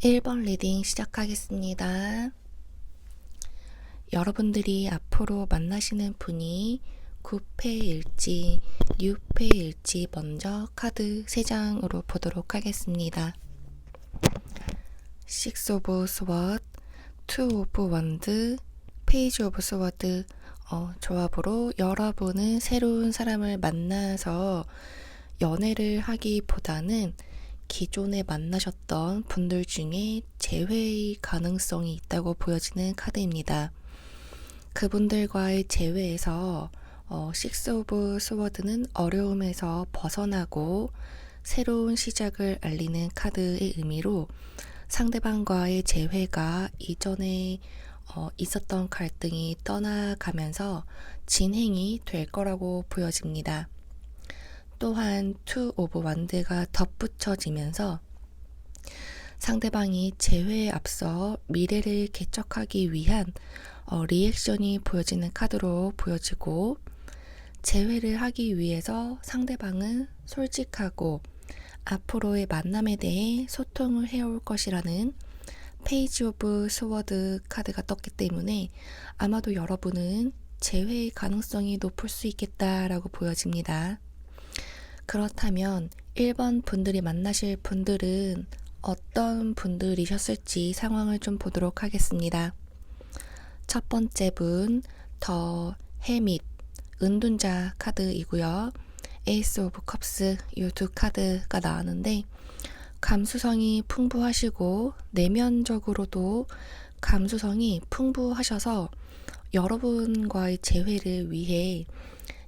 1번 리딩 시작하겠습니다. 여러분들이 앞으로 만나시는 분이 9패일지 6패일지 먼저 카드 3장으로 보도록 하겠습니다. 6 of Swords, 2 of Wands, Page of Swords 조합으로 여러분은 새로운 사람을 만나서 연애를 하기보다는 기존에 만나셨던 분들 중에 재회의 가능성이 있다고 보여지는 카드입니다. 그분들과의 재회에서 6 of Swords는 어려움에서 벗어나고 새로운 시작을 알리는 카드의 의미로 상대방과의 재회가 이전에 있었던 갈등이 떠나가면서 진행이 될 거라고 보여집니다. 또한 2 of Wands가 덧붙여지면서 상대방이 재회에 앞서 미래를 개척하기 위한 리액션이 보여지는 카드로 보여지고, 재회를 하기 위해서 상대방은 솔직하고 앞으로의 만남에 대해 소통을 해올 것이라는 페이지 오브 스워드 카드가 떴기 때문에 아마도 여러분은 재회의 가능성이 높을 수 있겠다라고 보여집니다. 그렇다면 1번 분들이 만나실 분들은 어떤 분들이셨을지 상황을 좀 보도록 하겠습니다. 첫 번째 분, 더 헤밋, 은둔자 카드이고요. 에이스 오브 컵스, 이 두 카드가 나왔는데 감수성이 풍부하시고 내면적으로도 감수성이 풍부하셔서 여러분과의 재회를 위해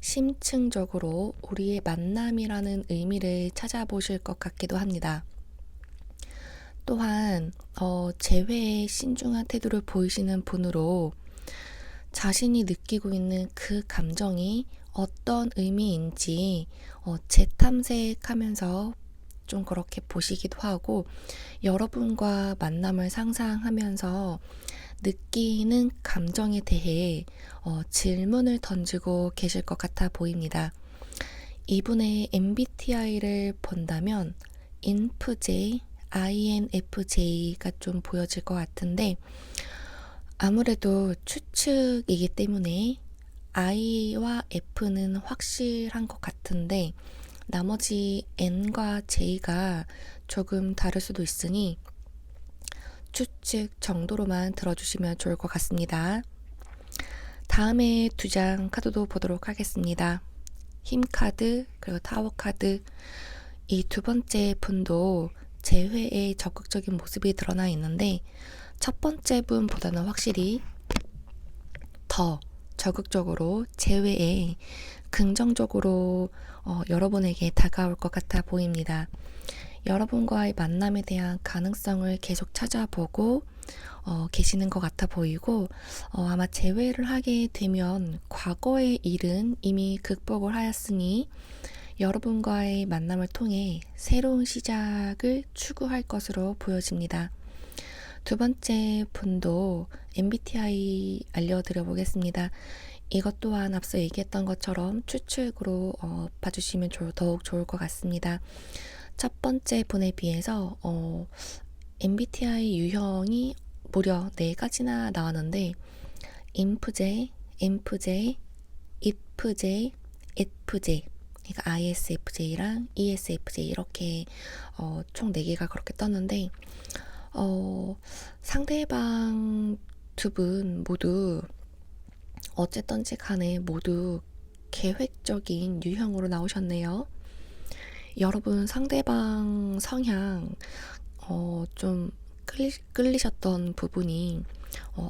심층적으로 우리의 만남이라는 의미를 찾아보실 것 같기도 합니다. 또한 재회에 신중한 태도를 보이시는 분으로 자신이 느끼고 있는 그 감정이 어떤 의미인지 재탐색하면서 좀 그렇게 보시기도 하고, 여러분과 만남을 상상하면서 느끼는 감정에 대해 질문을 던지고 계실 것 같아 보입니다. 이분의 MBTI를 본다면 INFJ, INFJ가 좀 보여질 것 같은데, 아무래도 추측이기 때문에 I와 F는 확실한 것 같은데 나머지 N과 J가 조금 다를 수도 있으니 추측 정도로만 들어주시면 좋을 것 같습니다. 다음에 2장 카드도 보도록 하겠습니다. 힘 카드 그리고 타워 카드. 이 두 번째 분도 재회의 적극적인 모습이 드러나 있는데 첫 번째 분보다는 확실히 더 적극적으로 재회에 긍정적으로 여러분에게 다가올 것 같아 보입니다. 여러분과의 만남에 대한 가능성을 계속 찾아보고 계시는 것 같아 보이고, 아마 재회를 하게 되면 과거의 일은 이미 극복을 하였으니 여러분과의 만남을 통해 새로운 시작을 추구할 것으로 보여집니다. 두 번째 분도 MBTI 알려드려 보겠습니다. 이것 또한 앞서 얘기했던 것처럼 추측으로 봐주시면 더욱 좋을 것 같습니다. 첫 번째 분에 비해서 MBTI 유형이 무려 4가지나 나왔는데 INFJ, ENFJ, IFJ, EFJ, 그러니까 ISFJ랑 ESFJ 이렇게 총 4개가 그렇게 떴는데 상대방 두 분 모두 어쨌든지 간에 모두 계획적인 유형으로 나오셨네요. 여러분 상대방 성향 좀 끌리셨던 부분이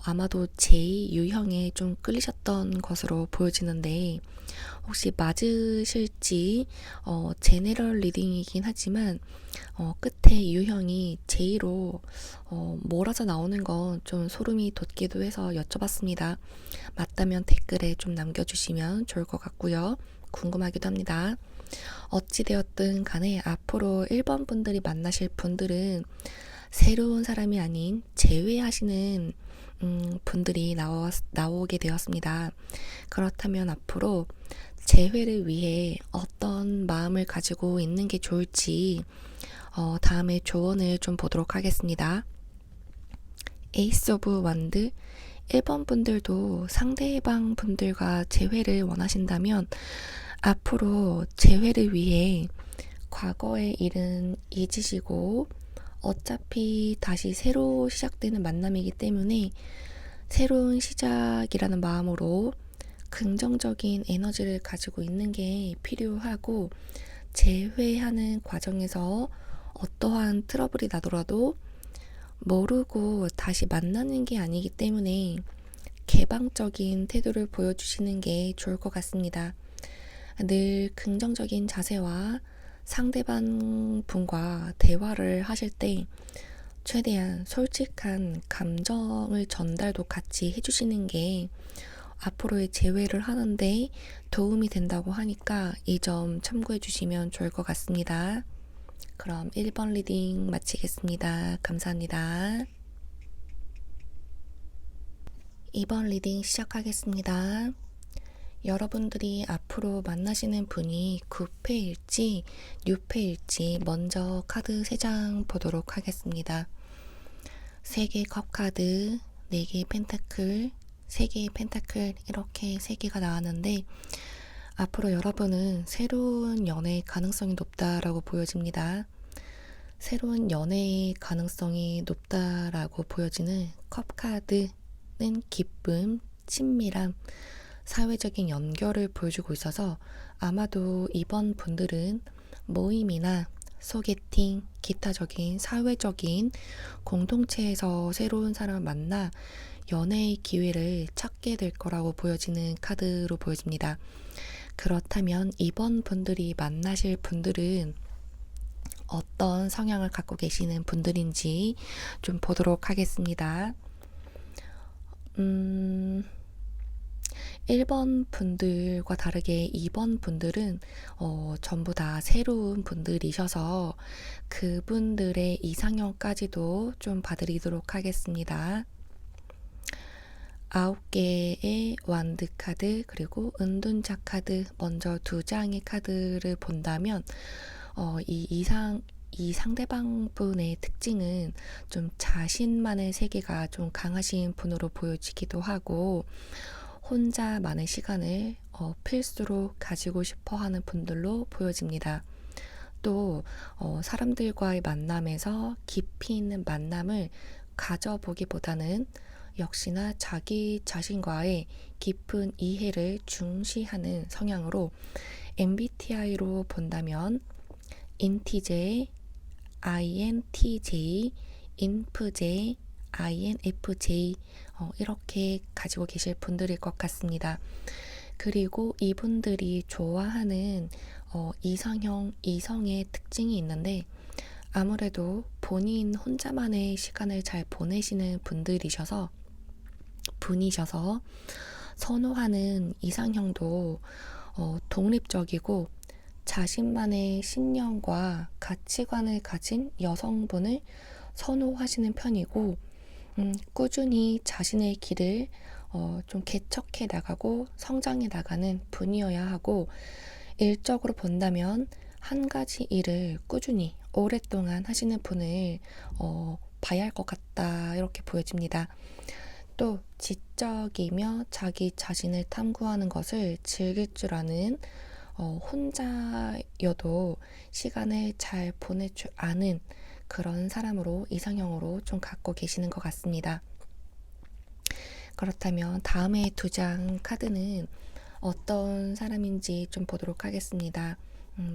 아마도 J 유형에 좀 끌리셨던 것으로 보여지는데 혹시 맞으실지 제네럴 리딩이긴 하지만 끝에 유형이 J로 몰아서 나오는 건 좀 소름이 돋기도 해서 여쭤봤습니다. 맞다면 댓글에 좀 남겨주시면 좋을 것 같고요. 궁금하기도 합니다. 어찌되었든 간에 앞으로 1번 분들이 만나실 분들은 새로운 사람이 아닌 재회하시는 분들이 나오게 되었습니다. 그렇다면 앞으로 재회를 위해 어떤 마음을 가지고 있는 게 좋을지 다음에 조언을 좀 보도록 하겠습니다. 에이스 오브 완드 1번 분들도 상대방 분들과 재회를 원하신다면 앞으로 재회를 위해 과거의 일은 잊으시고 어차피 다시 새로 시작되는 만남이기 때문에 새로운 시작이라는 마음으로 긍정적인 에너지를 가지고 있는 게 필요하고, 재회하는 과정에서 어떠한 트러블이 나더라도 모르고 다시 만나는 게 아니기 때문에 개방적인 태도를 보여주시는 게 좋을 것 같습니다. 늘 긍정적인 자세와 상대방 분과 대화를 하실 때 최대한 솔직한 감정을 전달도 같이 해주시는 게 앞으로의 재회를 하는데 도움이 된다고 하니까 이 점 참고해 주시면 좋을 것 같습니다. 그럼 1번 리딩 마치겠습니다. 감사합니다. 2번 리딩 시작하겠습니다. 여러분들이 앞으로 만나시는 분이 9패일지 6패일지 먼저 카드 3장 보도록 하겠습니다. 3개의 컵 카드, 4개의 펜타클, 3개의 펜타클, 이렇게 3개가 나왔는데 앞으로 여러분은 새로운 연애의 가능성이 높다라고 보여집니다. 새로운 연애의 가능성이 높다라고 보여지는 컵 카드는 기쁨, 친밀함, 사회적인 연결을 보여주고 있어서 아마도 이번 분들은 모임이나 소개팅, 기타적인 사회적인 공동체에서 새로운 사람을 만나 연애의 기회를 찾게 될 거라고 보여지는 카드로 보여집니다. 그렇다면 이번 분들이 만나실 분들은 어떤 성향을 갖고 계시는 분들인지 좀 보도록 하겠습니다. 1번 분들과 다르게 2번 분들은 전부 다 새로운 분들이셔서 그분들의 이상형까지도 좀 봐드리도록 하겠습니다. 9개의 완드 카드, 그리고 은둔자 카드, 먼저 2장의 카드를 본다면 이 상대방 분의 특징은 좀 자신만의 세계가 좀 강하신 분으로 보여지기도 하고, 혼자만의 시간을 필수로 가지고 싶어 하는 분들로 보여집니다. 또 사람들과의 만남에서 깊이 있는 만남을 가져보기보다는 역시나 자기 자신과의 깊은 이해를 중시하는 성향으로 MBTI로 본다면 인티제, INTJ, 인프제, INFJ 이렇게 가지고 계실 분들일 것 같습니다. 그리고 이분들이 좋아하는 이상형, 이성의 특징이 있는데 아무래도 본인 혼자만의 시간을 잘 보내시는 분이셔서 선호하는 이상형도 독립적이고 자신만의 신념과 가치관을 가진 여성분을 선호하시는 편이고, 꾸준히 자신의 길을 좀 개척해 나가고 성장해 나가는 분이어야 하고, 일적으로 본다면 한 가지 일을 꾸준히 오랫동안 하시는 분을 봐야 할 것 같다, 이렇게 보여집니다. 또 지적이며 자기 자신을 탐구하는 것을 즐길 줄 아는, 혼자여도 시간을 잘 보낼 줄 아는 그런 사람으로, 이상형으로 좀 갖고 계시는 것 같습니다. 그렇다면 다음에 2장 카드는 어떤 사람인지 좀 보도록 하겠습니다.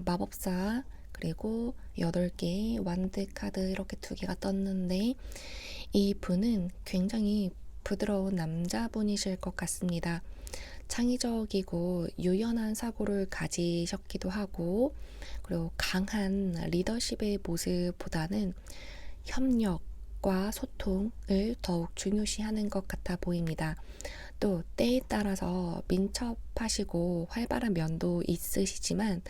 마법사, 그리고 8개의 완드 카드, 이렇게 2개가 떴는데 이 분은 굉장히 부드러운 남자분이실 것 같습니다. 창의적이고 유연한 사고를 가지셨기도 하고, 그리고 강한 리더십의 모습보다는 협력과 소통을 더욱 중요시하는 것 같아 보입니다. 또 때에 따라서 민첩하시고 활발한 면도 있으시지만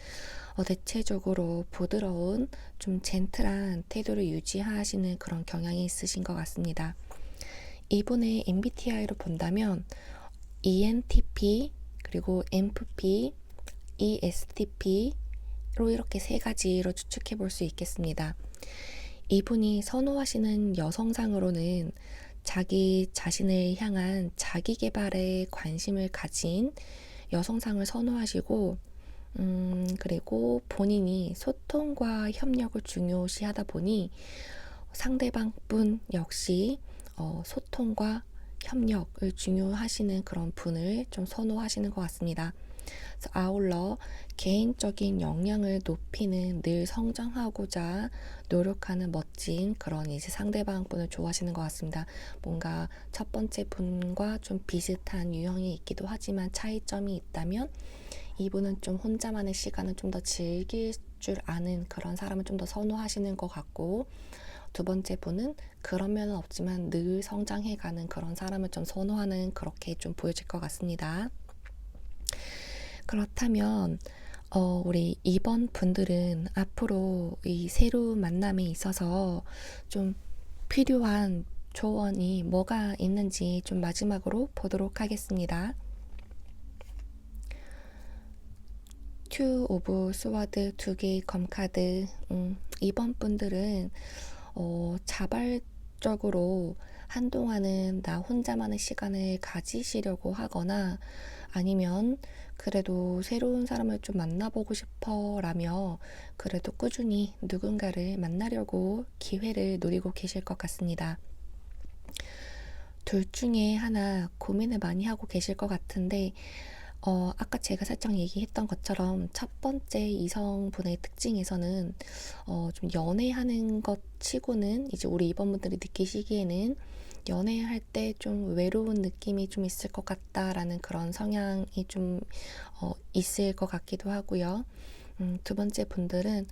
대체적으로 부드러운 좀 젠틀한 태도를 유지하시는 그런 경향이 있으신 것 같습니다. 이분의 MBTI로 본다면 ENTP, 그리고 MFP, ESTP로 이렇게 3가지로 추측해 볼 수 있겠습니다. 이분이 선호하시는 여성상으로는 자기 자신을 향한 자기 개발에 관심을 가진 여성상을 선호하시고, 그리고 본인이 소통과 협력을 중요시하다 보니 상대방 분 역시 소통과 협력을 중요하시는 그런 분을 좀 선호하시는 것 같습니다. 그래서 아울러 개인적인 역량을 높이는, 늘 성장하고자 노력하는 멋진 그런 이제 상대방 분을 좋아하시는 것 같습니다. 뭔가 첫 번째 분과 좀 비슷한 유형이 있기도 하지만 차이점이 있다면 이분은 좀 혼자만의 시간을 좀 더 즐길 줄 아는 그런 사람을 좀 더 선호하시는 것 같고, 두 번째 분은 그런 면은 없지만 늘 성장해가는 그런 사람을 좀 선호하는, 그렇게 좀 보여질 것 같습니다. 그렇다면 우리 2번 분들은 앞으로 이 새로운 만남에 있어서 좀 필요한 조언이 뭐가 있는지 좀 마지막으로 보도록 하겠습니다. 투 오브 스워드, 두 개의 검카드. 2번 분들은 자발적으로 한동안은 나 혼자만의 시간을 가지시려고 하거나, 아니면 그래도 새로운 사람을 좀 만나보고 싶어 라며 그래도 꾸준히 누군가를 만나려고 기회를 노리고 계실 것 같습니다. 둘 중에 하나 고민을 많이 하고 계실 것 같은데, 아까 제가 살짝 얘기했던 것처럼 첫 번째 이성분의 특징에서는 좀 연애하는 것 치고는 이제 우리 2번분들이 느끼시기에는 연애할 때 좀 외로운 느낌이 좀 있을 것 같다라는 그런 성향이 좀 있을 것 같기도 하고요. 두 번째 분들은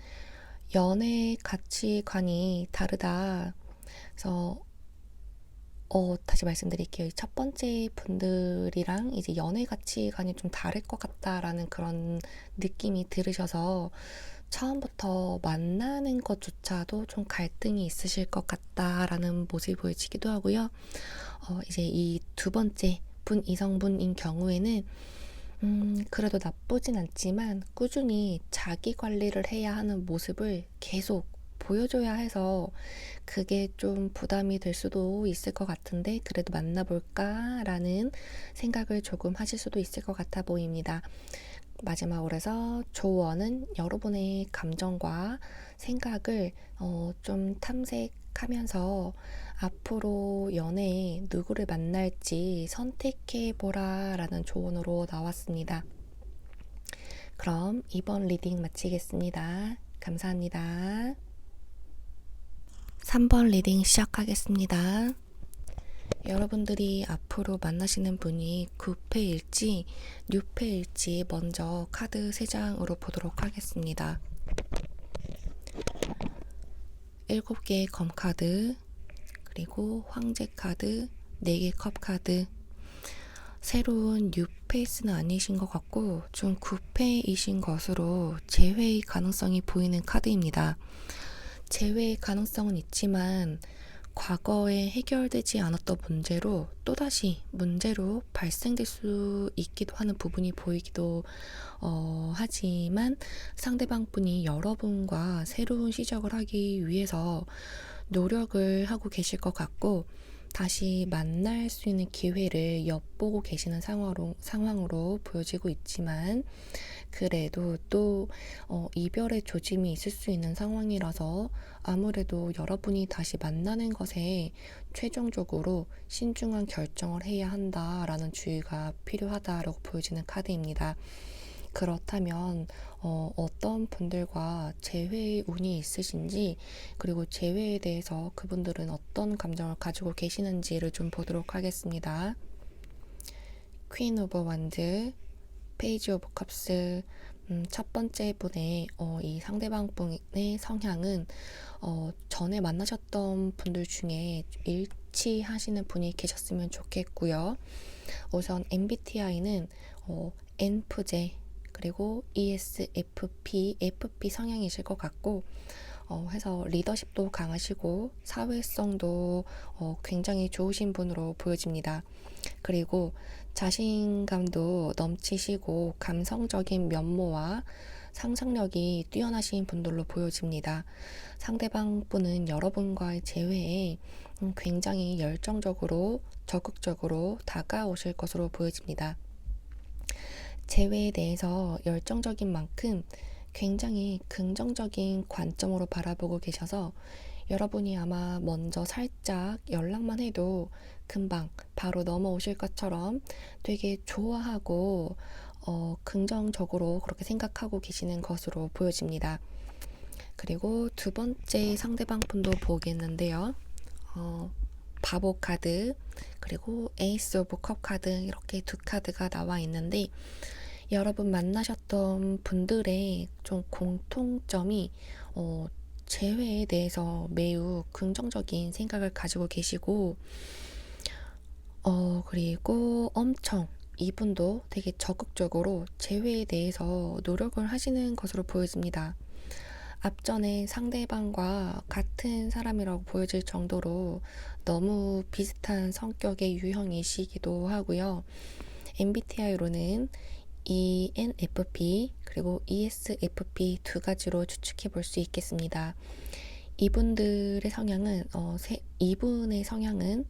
연애 가치관이 다르다. 그래서 다시 말씀드릴게요. 첫 번째 분들이랑 이제 연애 가치관이 좀 다를 것 같다라는 그런 느낌이 들으셔서 처음부터 만나는 것조차도 좀 갈등이 있으실 것 같다라는 모습이 보여지기도 하고요. 이제 이 두 번째 분, 이성분인 경우에는 그래도 나쁘진 않지만 꾸준히 자기 관리를 해야 하는 모습을 계속 보여줘야 해서 그게 좀 부담이 될 수도 있을 것 같은데, 그래도 만나볼까라는 생각을 조금 하실 수도 있을 것 같아 보입니다. 마지막으로 해서 조언은 여러분의 감정과 생각을 좀 탐색하면서 앞으로 연애에 누구를 만날지 선택해보라 라는 조언으로 나왔습니다. 그럼 이번 리딩 마치겠습니다. 감사합니다. 3번 리딩 시작하겠습니다. 여러분들이 앞으로 만나시는 분이 9패일지 6패일지 먼저 카드 3장으로 보도록 하겠습니다. 7개의 검카드, 그리고 황제 카드, 4개 컵카드. 새로운 6페이스는 아니신 것 같고 좀 9패이신 것으로 재회의 가능성이 보이는 카드입니다. 재회의 가능성은 있지만 과거에 해결되지 않았던 문제로 또다시 문제로 발생될 수 있기도 하는 부분이 보이기도 하지만, 상대방 분이 여러분과 새로운 시작을 하기 위해서 노력을 하고 계실 것 같고, 다시 만날 수 있는 기회를 엿보고 계시는 상황으로 보여지고 있지만, 그래도 또 이별의 조짐이 있을 수 있는 상황이라서 아무래도 여러분이 다시 만나는 것에 최종적으로 신중한 결정을 해야 한다라는 주의가 필요하다라고 보여지는 카드입니다. 그렇다면 어떤 분들과 재회의 운이 있으신지, 그리고 재회에 대해서 그분들은 어떤 감정을 가지고 계시는지를 좀 보도록 하겠습니다. 퀸 오브 완드, 페이지 오브 컵스. 첫 번째 분의 이 상대방 분의 성향은 전에 만나셨던 분들 중에 일치하시는 분이 계셨으면 좋겠고요. 우선 MBTI는 NFJ, 그리고 ESFP, FP 성향이실 것 같고, 해서 리더십도 강하시고 사회성도 굉장히 좋으신 분으로 보여집니다. 그리고 자신감도 넘치시고 감성적인 면모와 상상력이 뛰어나신 분들로 보여집니다. 상대방 분은 여러분과의 재회에 굉장히 열정적으로 적극적으로 다가오실 것으로 보여집니다. 재회에 대해서 열정적인 만큼 굉장히 긍정적인 관점으로 바라보고 계셔서 여러분이 아마 먼저 살짝 연락만 해도 금방 바로 넘어오실 것처럼 되게 좋아하고 긍정적으로 그렇게 생각하고 계시는 것으로 보여집니다. 그리고 두 번째 상대방 분도 보겠는데요. 바보 카드 그리고 에이스 오브 컵 카드 이렇게 두 카드가 나와 있는데 여러분 만나셨던 분들의 좀 공통점이 재회에 대해서 매우 긍정적인 생각을 가지고 계시고 그리고 엄청 이분도 되게 적극적으로 재회에 대해서 노력을 하시는 것으로 보여집니다. 앞전에 상대방과 같은 사람이라고 보여질 정도로 너무 비슷한 성격의 유형이시기도 하고요. MBTI로는 ENFP 그리고 ESFP 두 가지로 추측해 볼 수 있겠습니다. 이분들의 성향은 이분의 성향은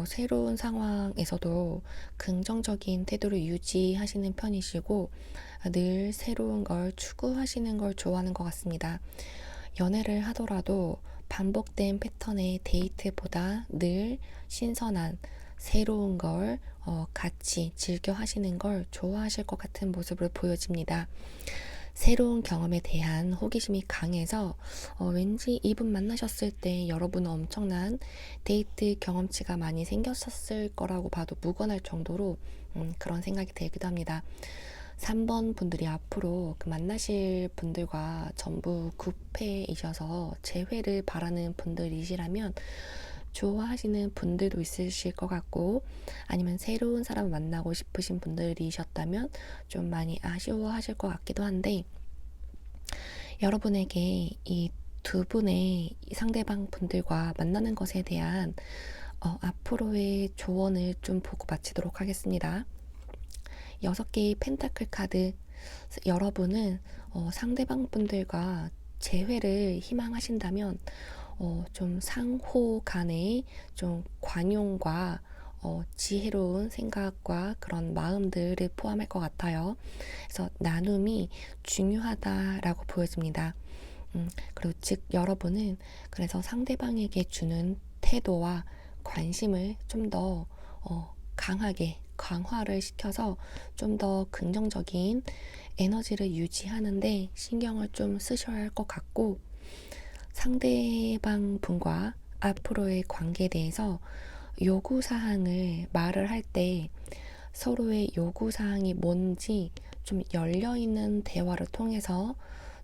새로운 상황에서도 긍정적인 태도를 유지하시는 편이시고 늘 새로운 걸 추구하시는 걸 좋아하는 것 같습니다. 연애를 하더라도 반복된 패턴의 데이트보다 늘 신선한 새로운 걸 같이 즐겨 하시는 걸 좋아하실 것 같은 모습으로 보여집니다. 새로운 경험에 대한 호기심이 강해서 왠지 이분 만나셨을 때 여러분은 엄청난 데이트 경험치가 많이 생겼었을 거라고 봐도 무관할 정도로 그런 생각이 들기도 합니다. 3번 분들이 앞으로 그 만나실 분들과 전부 9패이셔서 재회를 바라는 분들이시라면 좋아하시는 분들도 있으실 것 같고 아니면 새로운 사람을 만나고 싶으신 분들이셨다면 좀 많이 아쉬워하실 것 같기도 한데 여러분에게 이 두 분의 상대방 분들과 만나는 것에 대한 앞으로의 조언을 좀 보고 마치도록 하겠습니다. 6개의 펜타클 카드 여러분은 상대방 분들과 재회를 희망하신다면 좀 상호 간의 좀 관용과 지혜로운 생각과 그런 마음들을 포함할 것 같아요. 그래서 나눔이 중요하다라고 보여집니다. 그리고 즉 여러분은 그래서 상대방에게 주는 태도와 관심을 좀 더 강하게 강화를 시켜서 좀 더 긍정적인 에너지를 유지하는데 신경을 좀 쓰셔야 할 것 같고 상대방 분과 앞으로의 관계에 대해서 요구사항을 말을 할 때 서로의 요구사항이 뭔지 좀 열려있는 대화를 통해서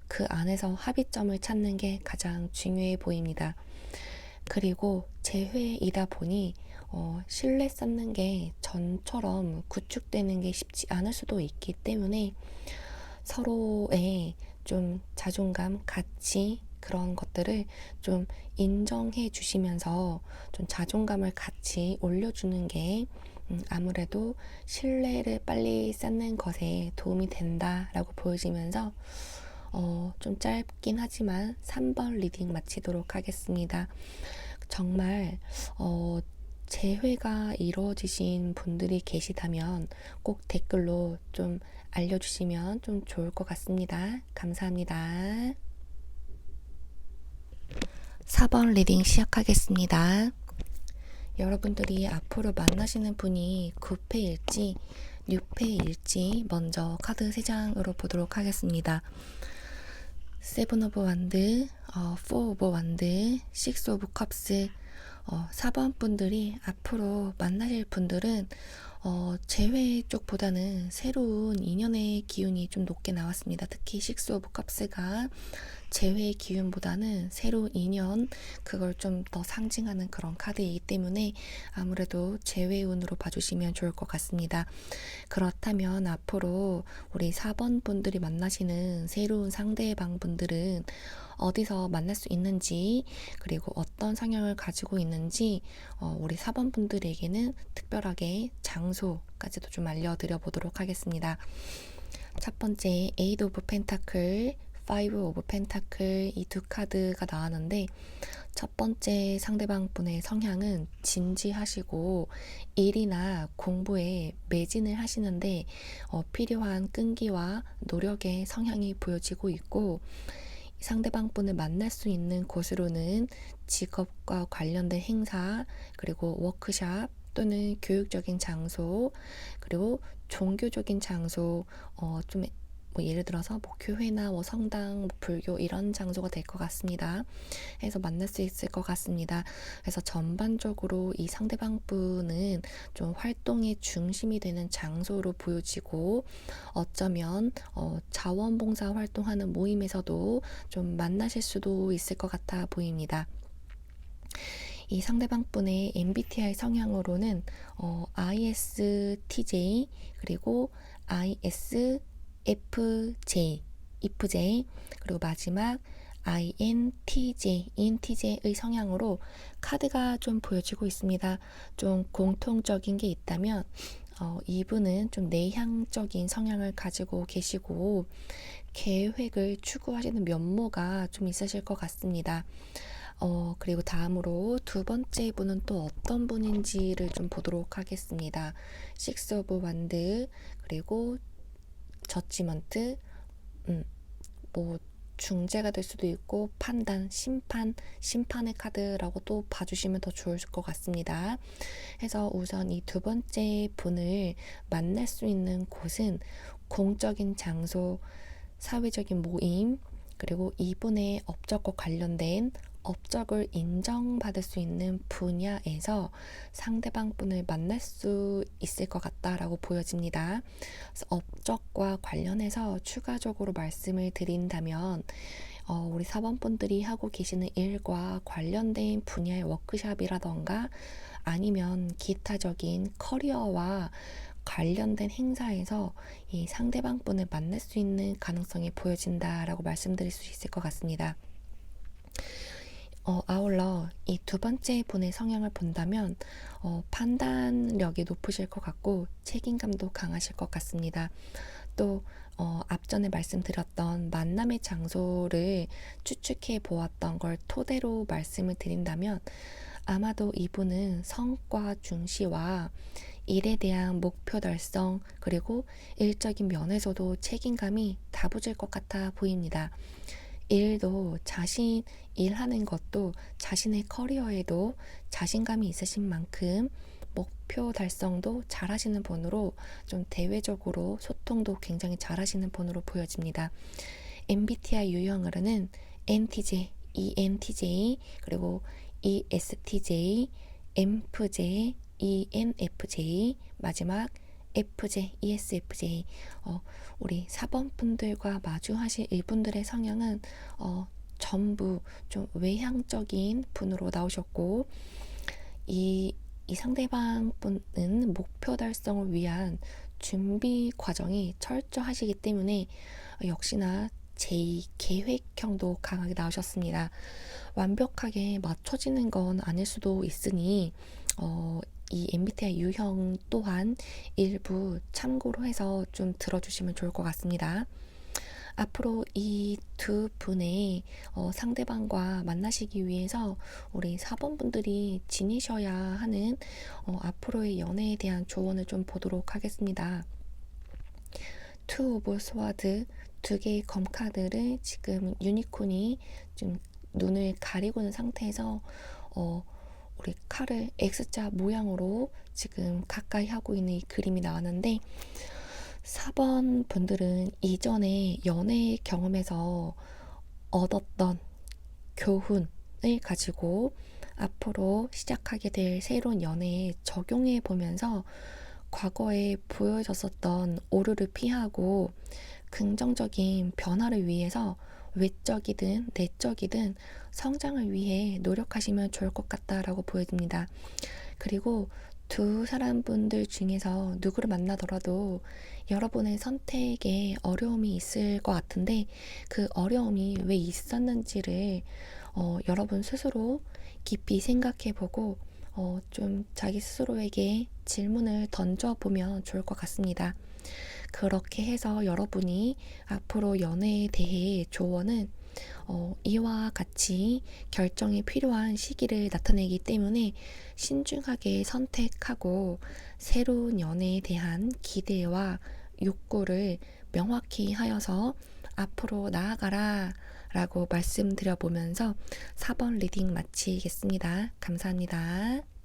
그 안에서 합의점을 찾는 게 가장 중요해 보입니다. 그리고 재회이다 보니 신뢰 쌓는 게 전처럼 구축되는 게 쉽지 않을 수도 있기 때문에 서로의 좀 자존감, 가치 그런 것들을 좀 인정해 주시면서 좀 자존감을 같이 올려주는 게 아무래도 신뢰를 빨리 쌓는 것에 도움이 된다라고 보여지면서 좀 짧긴 하지만 3번 리딩 마치도록 하겠습니다. 정말 재회가 이루어지신 분들이 계시다면 꼭 댓글로 좀 알려주시면 좀 좋을 것 같습니다. 감사합니다. 4번 리딩 시작하겠습니다. 여러분들이 앞으로 만나시는 분이 9패일지 6패일지 먼저 카드 3장으로 보도록 하겠습니다. 7 오브 완드, 4 오브 완드, 6 오브 컵스 4번 분들이 앞으로 만나실 분들은 재회 쪽보다는 새로운 인연의 기운이 좀 높게 나왔습니다. 특히 6 오브 컵스가 재회의 기운보다는 새로운 인연 그걸 좀 더 상징하는 그런 카드이기 때문에 아무래도 재회운으로 봐주시면 좋을 것 같습니다. 그렇다면 앞으로 우리 4번 분들이 만나시는 새로운 상대방 분들은 어디서 만날 수 있는지 그리고 어떤 성향을 가지고 있는지 우리 4번 분들에게는 특별하게 장소까지도 좀 알려드려 보도록 하겠습니다. 첫 번째 8 오브 펜타클, 파이브 오브 펜타클 이 두 카드가 나왔는데 첫 번째 상대방 분의 성향은 진지하시고 일이나 공부에 매진을 하시는데 필요한 끈기와 노력의 성향이 보여지고 있고 상대방 분을 만날 수 있는 곳으로는 직업과 관련된 행사, 그리고 워크샵 또는 교육적인 장소, 그리고 종교적인 장소, 좀 뭐 예를 들어서 뭐 교회나 뭐 성당, 뭐 불교 이런 장소가 될 것 같습니다. 해서 만날 수 있을 것 같습니다. 그래서 전반적으로 이 상대방 분은 좀 활동의 중심이 되는 장소로 보여지고 어쩌면 자원봉사 활동하는 모임에서도 좀 만나실 수도 있을 것 같아 보입니다. 이 상대방 분의 MBTI 성향으로는 ISTJ 그리고 ISFJ, IFJ 그리고 마지막 INTJ의 성향으로 카드가 좀 보여지고 있습니다. 좀 공통적인 게 있다면 이분은 좀 내향적인 성향을 가지고 계시고 계획을 추구하시는 면모가 좀 있으실 것 같습니다. 그리고 다음으로 두 번째 분은 또 어떤 분인지를 좀 보도록 하겠습니다. 식스 오브 완드 그리고 저지먼트 뭐 중재가 될 수도 있고 판단, 심판의 카드라고 또 봐주시면 더 좋을 것 같습니다. 해서 우선 이 두 번째 분을 만날 수 있는 곳은 공적인 장소, 사회적인 모임, 그리고 이분의 업적과 관련된 업적을 인정받을 수 있는 분야에서 상대방 분을 만날 수 있을 것 같다라고 보여집니다. 그래서 업적과 관련해서 추가적으로 말씀을 드린다면 우리 사원분들이 하고 계시는 일과 관련된 분야의 워크샵이라던가 아니면 기타적인 커리어와 관련된 행사에서 이 상대방 분을 만날 수 있는 가능성이 보여진다라고 말씀드릴 수 있을 것 같습니다. 아울러 이 두 번째 분의 성향을 본다면 판단력이 높으실 것 같고 책임감도 강하실 것 같습니다. 또 앞전에 말씀드렸던 만남의 장소를 추측해 보았던 걸 토대로 말씀을 드린다면 아마도 이분은 성과 중시와 일에 대한 목표 달성 그리고 일적인 면에서도 책임감이 다부질 것 같아 보입니다. 일도 일하는 것도 자신의 커리어에도 자신감이 있으신 만큼 목표 달성도 잘하시는 분으로 좀 대외적으로 소통도 굉장히 잘하시는 분으로 보여집니다. MBTI 유형으로는 NTJ, ENTJ, 그리고 ESTJ, MFJ, ENFJ, 마지막 FJ, ESFJ. 우리 4번 분들과 마주하실 이분들의 성향은 전부 좀 외향적인 분으로 나오셨고 이 상대방 분은 목표 달성을 위한 준비 과정이 철저하시기 때문에 역시나 제2계획형도 강하게 나오셨습니다. 완벽하게 맞춰지는 건 아닐 수도 있으니 이 MBTI 유형 또한 일부 참고로 해서 좀 들어주시면 좋을 것 같습니다. 앞으로 이 두 분의 상대방과 만나시기 위해서 우리 4번 분들이 지니셔야 하는 앞으로의 연애에 대한 조언을 좀 보도록 하겠습니다. 투 오브 스와드 두 개의 검카드를 지금 유니콘이 좀 눈을 가리고 있는 상태에서 우리 칼을 X자 모양으로 지금 가까이 하고 있는 이 그림이 나왔는데 4번 분들은 이전에 연애 경험에서 얻었던 교훈을 가지고 앞으로 시작하게 될 새로운 연애에 적용해 보면서 과거에 보여졌었던 오류를 피하고 긍정적인 변화를 위해서 외적이든 내적이든 성장을 위해 노력하시면 좋을 것 같다라고 보여집니다. 그리고 두 사람분들 중에서 누구를 만나더라도 여러분의 선택에 어려움이 있을 것 같은데 그 어려움이 왜 있었는지를 여러분 스스로 깊이 생각해보고 좀 자기 스스로에게 질문을 던져보면 좋을 것 같습니다. 그렇게 해서 여러분이 앞으로 연애에 대해 조언은 이와 같이 결정이 필요한 시기를 나타내기 때문에 신중하게 선택하고 새로운 연애에 대한 기대와 욕구를 명확히 하여서 앞으로 나아가라 라고 말씀드려 보면서 4번 리딩 마치겠습니다. 감사합니다.